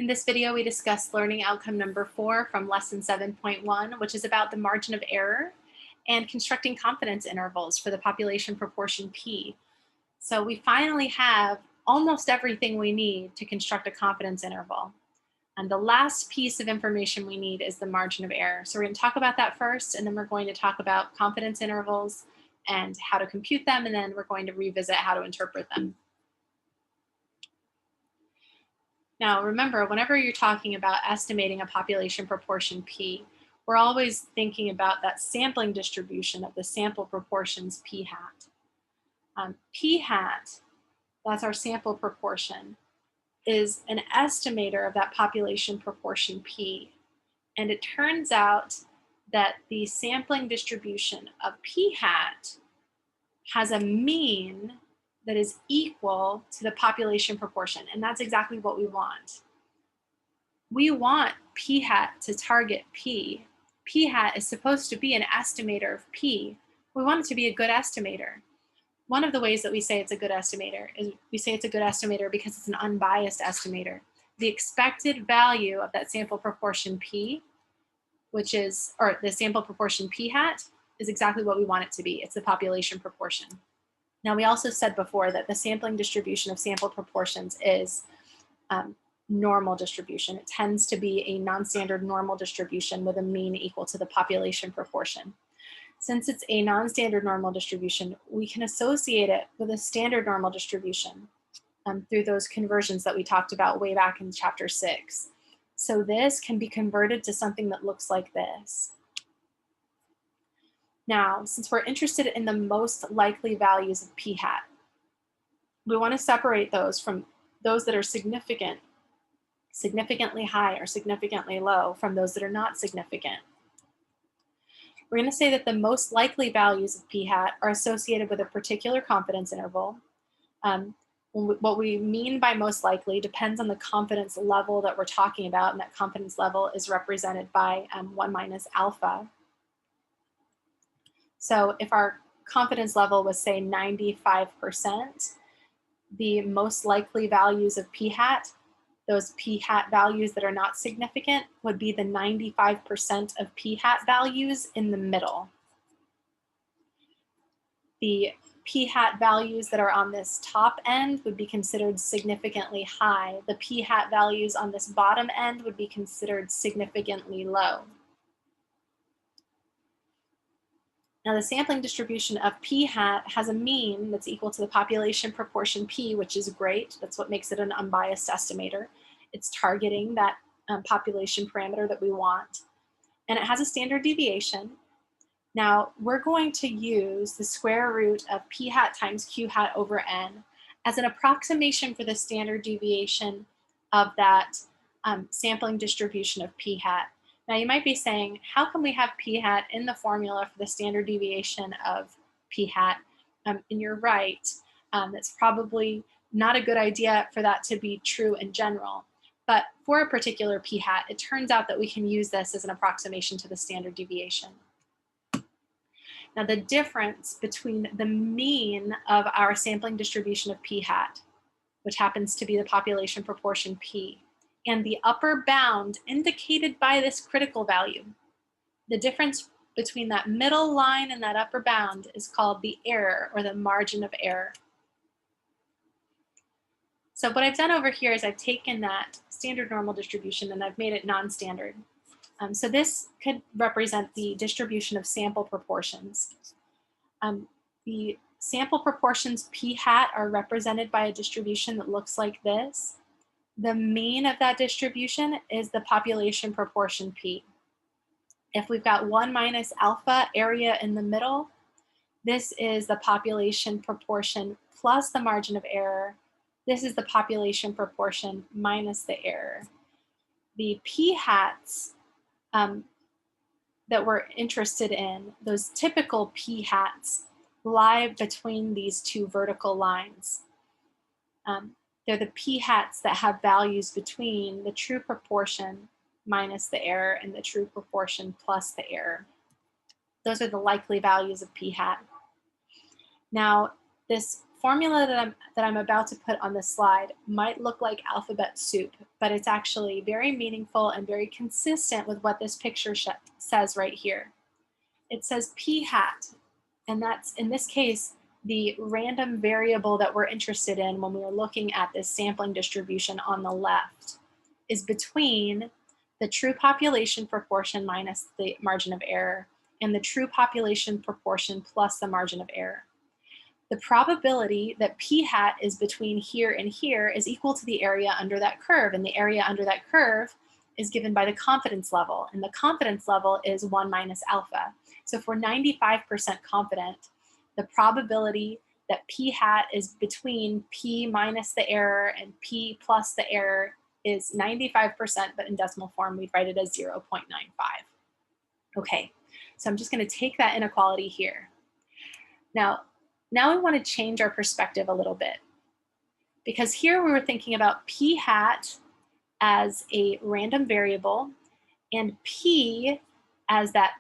In this video, we discussed learning outcome number 4 from lesson 7.1, which is about the margin of error and constructing confidence intervals for the population proportion P. So we finally have almost everything we need to construct a confidence interval. And the last piece of information we need is the margin of error. So we're going to talk about that first, and then we're going to talk about confidence intervals and how to compute them, and then we're going to revisit how to interpret them. Now, remember, whenever you're talking about estimating a population proportion P, we're always thinking about that sampling distribution of the sample proportions P hat. P hat, that's our sample proportion, is an estimator of that population proportion P. And it turns out that the sampling distribution of P hat has a mean that is equal to the population proportion. And that's exactly what we want. We want P hat to target P. P hat is supposed to be an estimator of P. We want it to be a good estimator. One of the ways that we say it's a good estimator is we say it's a good estimator because it's an unbiased estimator. The expected value of that sample proportion P, which is, or the sample proportion P hat, is exactly what we want it to be. It's the population proportion. Now, we also said before that the sampling distribution of sample proportions is normal distribution. It tends to be a non-standard normal distribution with a mean equal to the population proportion. Since it's a non-standard normal distribution, we can associate it with a standard normal distribution through those conversions that we talked about way back in chapter 6. So this can be converted to something that looks like this. Now, since we're interested in the most likely values of P hat, we want to separate those from those that are significant, significantly high or significantly low from those that are not significant. We're going to say that the most likely values of P hat are associated with a particular confidence interval. What we mean by most likely depends on the confidence level that we're talking about, and that confidence level is represented by 1 minus alpha. So if our confidence level was, say, 95%, the most likely values of P hat, those P hat values that are not significant, would be the 95% of P hat values in the middle. The P hat values that are on this top end would be considered significantly high. The P hat values on this bottom end would be considered significantly low. Now, the sampling distribution of P hat has a mean that's equal to the population proportion P, which is great. That's what makes it an unbiased estimator. It's targeting that population parameter that we want. And it has a standard deviation. Now, we're going to use the square root of P hat times Q hat over N as an approximation for the standard deviation of that sampling distribution of P hat. Now, you might be saying, how can we have P hat in the formula for the standard deviation of P hat? And you're right. It's probably not a good idea for that to be true in general. But for a particular P hat, it turns out that we can use this as an approximation to the standard deviation. Now, the difference between the mean of our sampling distribution of P hat, which happens to be the population proportion P, and the upper bound indicated by this critical value, the difference between that middle line and that upper bound is called the error, or the margin of error. So what I've done over here is I've taken that standard normal distribution and I've made it non-standard. So this could represent the distribution of sample proportions. The sample proportions P hat are represented by a distribution that looks like this. The mean of that distribution is the population proportion P. If we've got 1 minus alpha area in the middle, this is the population proportion plus the margin of error. This is the population proportion minus the error. The P hats that we're interested in, those typical P hats, lie between these two vertical lines. They're the P hats that have values between the true proportion minus the error and the true proportion plus the error. Those are the likely values of P hat. Now, this formula that I'm about to put on the slide might look like alphabet soup, but it's actually very meaningful and very consistent with what this picture says right here. It says p hat, and that's, in this case, the random variable that we're interested in when we are looking at this sampling distribution on the left, is between the true population proportion minus the margin of error and the true population proportion plus the margin of error. The probability that p hat is between here and here is equal to the area under that curve, and the area under that curve is given by the confidence level, and the confidence level is 1 minus alpha. So if we're 95% confident, the probability that p hat is between p minus the error and p plus the error is 95%, but in decimal form, we'd write it as 0.95. Okay, so I'm just going to take that inequality here. Now we want to change our perspective a little bit, because here we were thinking about p hat as a random variable and p as that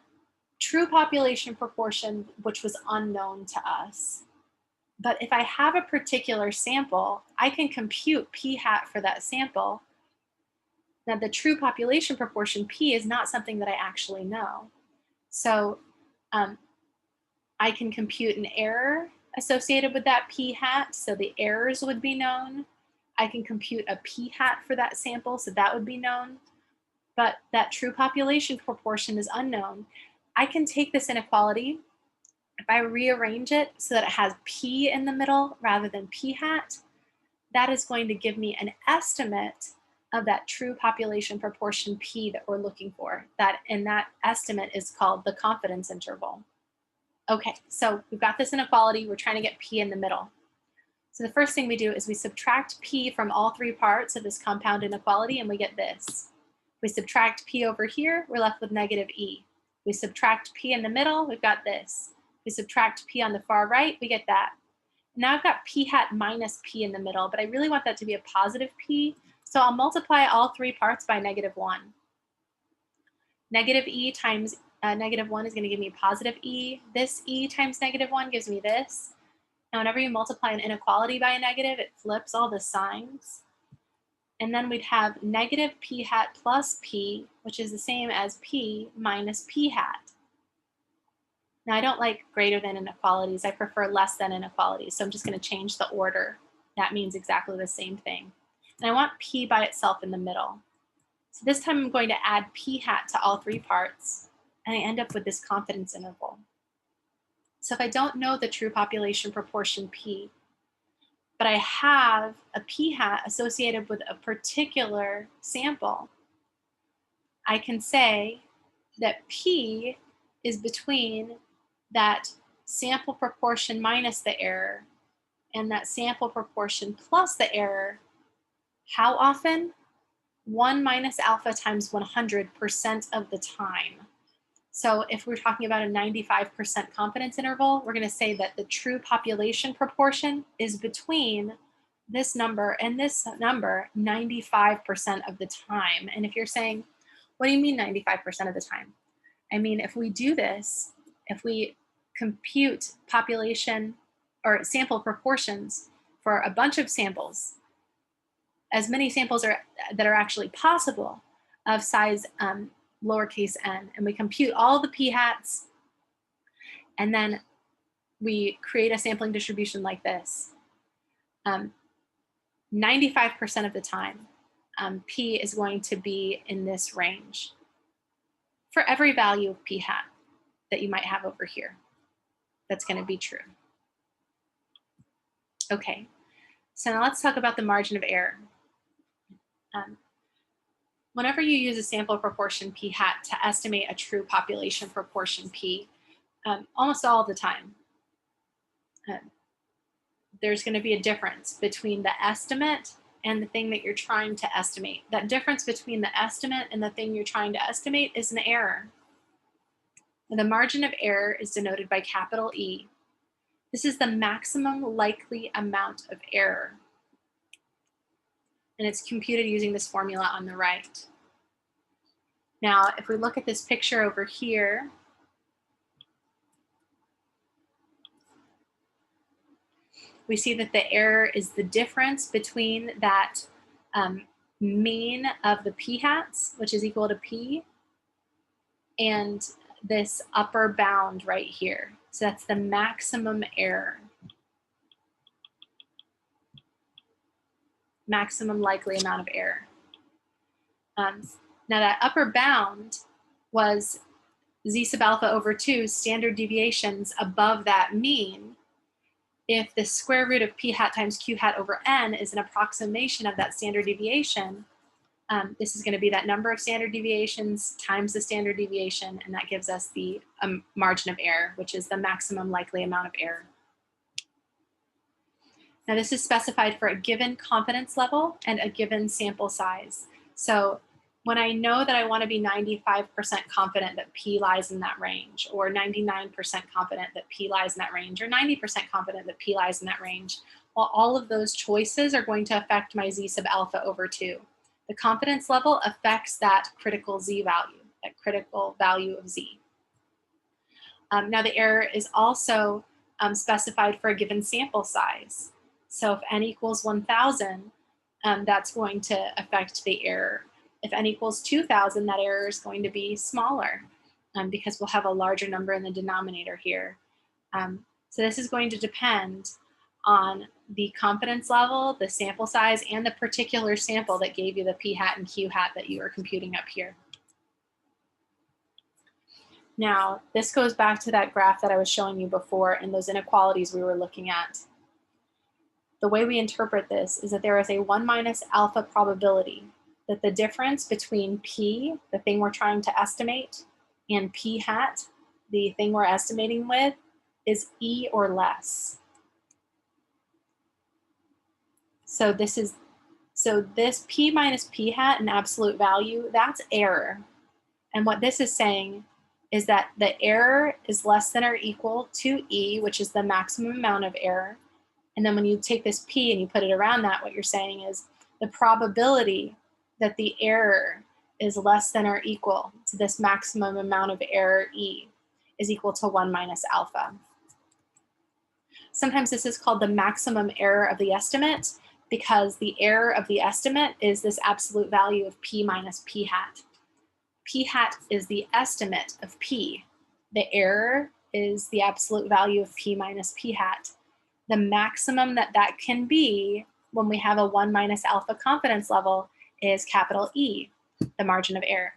true population proportion, which was unknown to us. But if I have a particular sample, I can compute p hat for that sample. Now, the true population proportion p is not something that I actually know. So I can compute an error associated with that p hat, so the errors would be known. I can compute a p hat for that sample, so that would be known. But that true population proportion is unknown. I can take this inequality, if I rearrange it so that it has p in the middle rather than p hat, that is going to give me an estimate of that true population proportion p that we're looking for. And that estimate is called the confidence interval. Okay, so we've got this inequality. We're trying to get p in the middle. So the first thing we do is we subtract p from all three parts of this compound inequality, and we get this. We subtract p over here, we're left with negative e. We subtract p in the middle, we've got this. We subtract p on the far right, we get that. Now I've got p hat minus p in the middle, but I really want that to be a positive p, so I'll multiply all three parts by -1. Negative e times -1 is going to give me positive e. This e times -1 gives me this. Now, whenever you multiply an inequality by a negative, it flips all the signs. And then we'd have negative p hat plus p, which is the same as p minus p hat. Now, I don't like greater than inequalities. I prefer less than inequalities. So I'm just going to change the order. That means exactly the same thing. And I want p by itself in the middle. So this time I'm going to add p hat to all three parts, and I end up with this confidence interval. So if I don't know the true population proportion p, but I have a p hat associated with a particular sample, I can say that p is between that sample proportion minus the error and that sample proportion plus the error. How often? 1 minus alpha times 100% of the time. So if we're talking about a 95% confidence interval, we're going to say that the true population proportion is between this number and this number 95% of the time. And if you're saying, what do you mean 95% of the time? I mean, if we do this, if we compute population or sample proportions for a bunch of samples, as many samples that are actually possible of size lowercase n, and we compute all the p hats, and then we create a sampling distribution like this. 95% of the time, p is going to be in this range for every value of p hat that you might have over here. That's going to be true. Okay, so now let's talk about the margin of error. Whenever you use a sample proportion p hat to estimate a true population proportion p, almost all the time, there's going to be a difference between the estimate and the thing that you're trying to estimate. That difference between the estimate and the thing you're trying to estimate is an error. And the margin of error is denoted by capital E. This is the maximum likely amount of error. And it's computed using this formula on the right. Now, if we look at this picture over here, we see that the error is the difference between that mean of the p hats, which is equal to p, and this upper bound right here. So that's the maximum error. Maximum likely amount of error. Now that upper bound was z sub alpha over 2 standard deviations above that mean. If the square root of p hat times q hat over n is an approximation of that standard deviation, this is going to be that number of standard deviations times the standard deviation, and that gives us the margin of error, which is the maximum likely amount of error. Now this is specified for a given confidence level and a given sample size. So when I know that I want to be 95% confident that P lies in that range, or 99% confident that P lies in that range, or 90% confident that P lies in that range, well, all of those choices are going to affect my Z sub alpha over 2. The confidence level affects that critical Z value, that critical value of Z. Now the error is also specified for a given sample size. So if n equals 1,000, that's going to affect the error. If n equals 2,000, that error is going to be smaller because we'll have a larger number in the denominator here. So this is going to depend on the confidence level, the sample size, and the particular sample that gave you the p hat and q hat that you are computing up here. Now, this goes back to that graph that I was showing you before and those inequalities we were looking at. The way we interpret this is that there is a 1 minus alpha probability that the difference between P, the thing we're trying to estimate, and P hat, the thing we're estimating with, is E or less. So this P minus P hat in absolute value, that's error. And what this is saying is that the error is less than or equal to E, which is the maximum amount of error. And then when you take this P and you put it around that, what you're saying is the probability that the error is less than or equal to this maximum amount of error E is equal to 1 minus alpha. Sometimes this is called the maximum error of the estimate because the error of the estimate is this absolute value of P minus P hat. P hat is the estimate of P. The error is the absolute value of P minus P hat. The maximum that can be when we have a 1 minus alpha confidence level is capital E, the margin of error.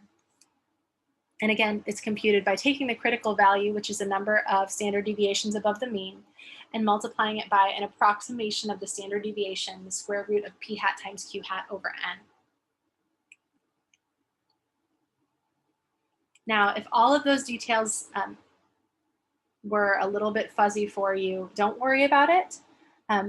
And again, it's computed by taking the critical value, which is the number of standard deviations above the mean, and multiplying it by an approximation of the standard deviation, the square root of P hat times Q hat over N. Now, if all of those details were a little bit fuzzy for you, don't worry about it.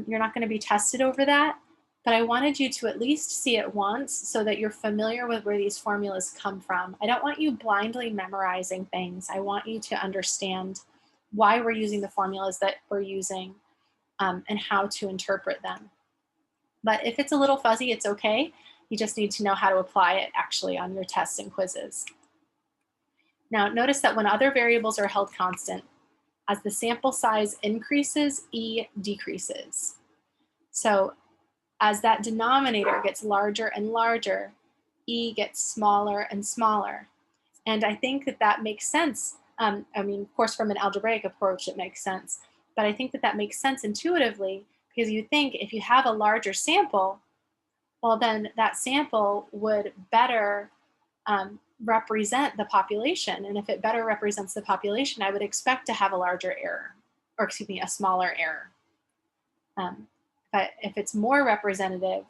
You're not going to be tested over that, but I wanted you to at least see it once so that you're familiar with where these formulas come from. I don't want you blindly memorizing things. I want you to understand why we're using the formulas that we're using and how to interpret them. But if it's a little fuzzy, it's okay. You just need to know how to apply it actually on your tests and quizzes. Now, notice that when other variables are held constant, as the sample size increases, E decreases. So as that denominator gets larger and larger, E gets smaller and smaller. And I think that that makes sense. I mean, of course, from an algebraic approach, it makes sense. But I think that that makes sense intuitively because you think if you have a larger sample, well, then that sample would better represent the population. And if it better represents the population, I would expect to have a larger error, or excuse me, a smaller error. But if it's more representative,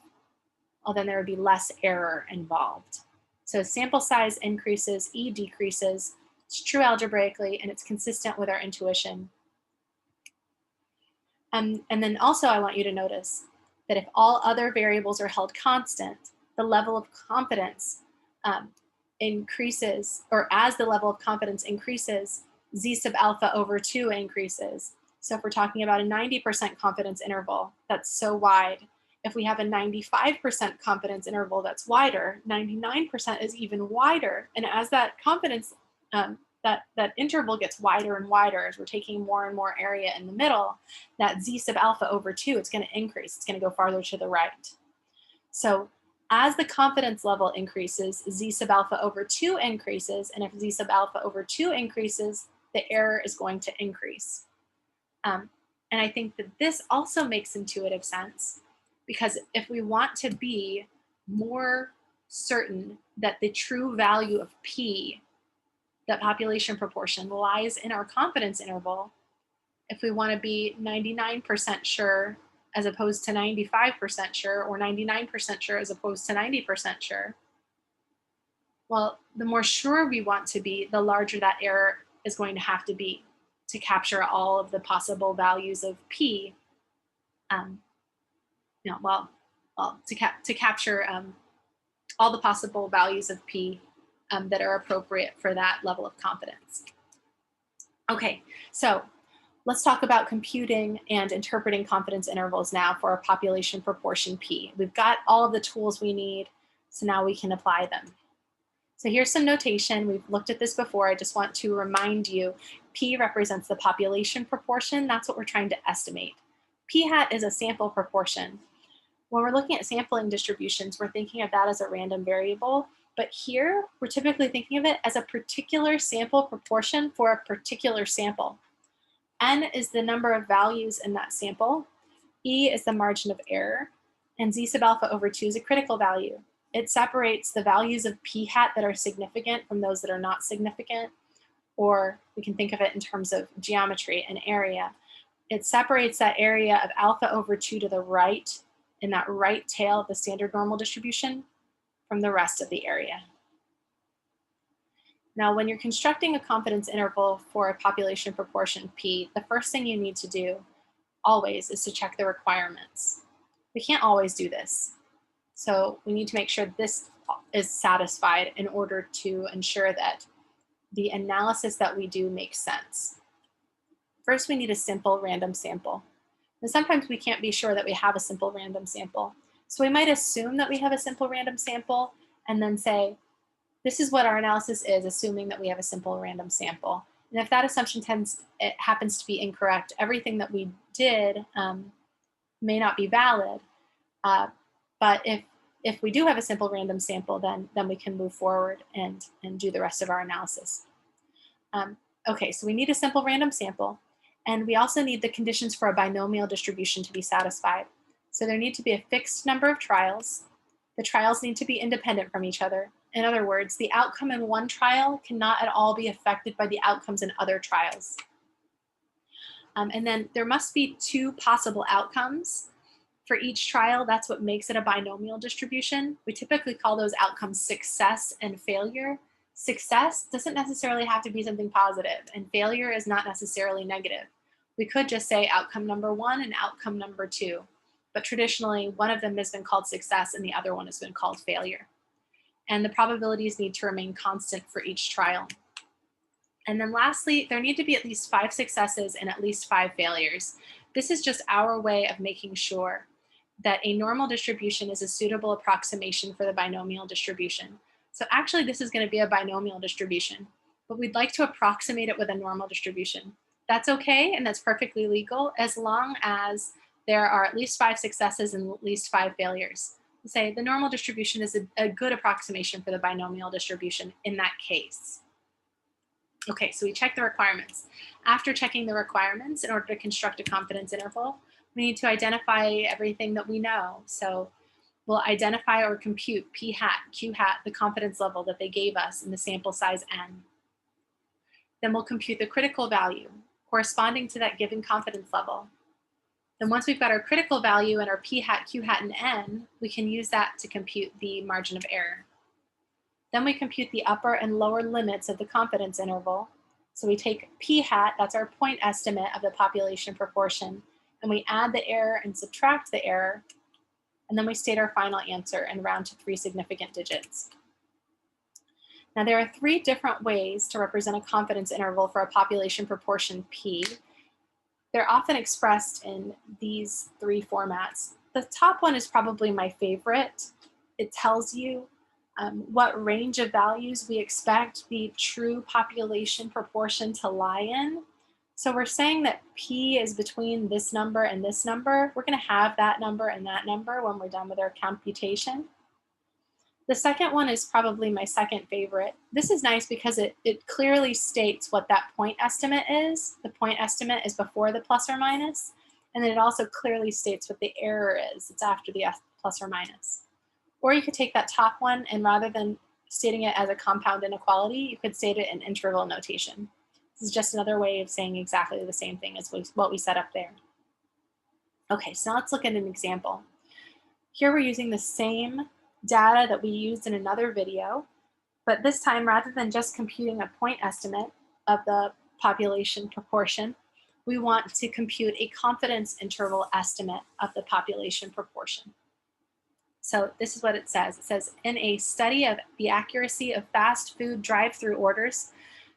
well, then there would be less error involved. So sample size increases, E decreases. It's true algebraically, and it's consistent with our intuition. And then also I want you to notice that if all other variables are held constant, the level of confidence increases, or as the level of confidence increases, Z sub alpha over 2 increases. So if we're talking about a 90% confidence interval, that's so wide. If we have a 95% confidence interval that's wider, 99% is even wider. And as that confidence, that that interval gets wider and wider as we're taking more and more area in the middle, that z sub alpha over 2, it's going to increase. It's going to go farther to the right. So as the confidence level increases, z sub alpha over 2 increases, and if z sub alpha over 2 increases, the error is going to increase. And I think that this also makes intuitive sense, because if we want to be more certain that the true value of P, that population proportion, lies in our confidence interval, if we want to be 99% sure as opposed to 95% sure, or 99% sure as opposed to 90% sure, well, the more sure we want to be, the larger that error is going to have to be to capture all of the possible values of P. To capture all the possible values of P that are appropriate for that level of confidence. Okay, so let's talk about computing and interpreting confidence intervals now for a population proportion P. We've got all of the tools we need, so now we can apply them. So here's some notation. We've looked at this before. I just want to remind you, P represents the population proportion. That's what we're trying to estimate. P hat is a sample proportion. When we're looking at sampling distributions, we're thinking of that as a random variable, but here we're typically thinking of it as a particular sample proportion for a particular sample. N is the number of values in that sample, E is the margin of error, and Z sub alpha over 2 is a critical value. It separates the values of P hat that are significant from those that are not significant, or we can think of it in terms of geometry and area. It separates that area of alpha over 2 to the right, in that right tail of the standard normal distribution, from the rest of the area. Now, when you're constructing a confidence interval for a population proportion P, the first thing you need to do always is to check the requirements. We can't always do this. So we need to make sure this is satisfied in order to ensure that the analysis that we do makes sense. First, we need a simple random sample. And sometimes we can't be sure that we have a simple random sample. So we might assume that we have a simple random sample and then say, this is what our analysis is, assuming that we have a simple random sample. And if that assumption happens to be incorrect, everything that we did may not be valid. But if we do have a simple random sample, then we can move forward and do the rest of our analysis. Okay, so we need a simple random sample. And we also need the conditions for a binomial distribution to be satisfied. So there need to be a fixed number of trials. The trials need to be independent from each other. In other words, the outcome in one trial cannot at all be affected by the outcomes in other trials. And then there must be 2 possible outcomes for each trial. That's what makes it a binomial distribution. We typically call those outcomes success and failure. Success doesn't necessarily have to be something positive, and failure is not necessarily negative. We could just say outcome number 1 and outcome number 2, but traditionally one of them has been called success and the other one has been called failure. And the probabilities need to remain constant for each trial. And then lastly, there need to be at least 5 successes and at least 5 failures. This is just our way of making sure that a normal distribution is a suitable approximation for the binomial distribution. So actually this is going to be a binomial distribution, but we'd like to approximate it with a normal distribution. That's okay, and that's perfectly legal as long as there are at least 5 successes and at least 5 failures. We say the normal distribution is a good approximation for the binomial distribution in that case. Okay, so we check the requirements. After checking the requirements, in order to construct a confidence interval, we need to identify everything that we know. So we'll identify or compute P hat, Q hat, the confidence level that they gave us in the sample size N. Then we'll compute the critical value corresponding to that given confidence level. Then once we've got our critical value and our P hat, Q hat, and N, we can use that to compute the margin of error. Then we compute the upper and lower limits of the confidence interval. So we take P hat, that's our point estimate of the population proportion, and we add the error and subtract the error, and then we state our final answer and round to 3 significant digits. Now there are 3 different ways to represent a confidence interval for a population proportion P. They're often expressed in these 3 formats. The top one is probably my favorite. It tells you what range of values we expect the true population proportion to lie in. So we're saying that P is between this number and this number. We're going to have that number and that number when we're done with our computation. The second one is probably my second favorite. This is nice because it clearly states what that point estimate is. The point estimate is before the plus or minus, and then it also clearly states what the error is. It's after the plus or minus. Or you could take that top one, and rather than stating it as a compound inequality, you could state it in interval notation. This is just another way of saying exactly the same thing as what we set up there. Okay, so now let's look at an example. Here we're using the same data that we used in another video, but this time, rather than just computing a point estimate of the population proportion, we want to compute a confidence interval estimate of the population proportion. So this is what it says. It says, in a study of the accuracy of fast food drive-through orders,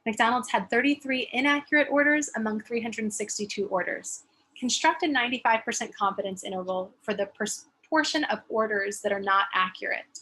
McDonald's had 33 inaccurate orders among 362 orders. Construct a 95% confidence interval for the proportion of orders that are not accurate.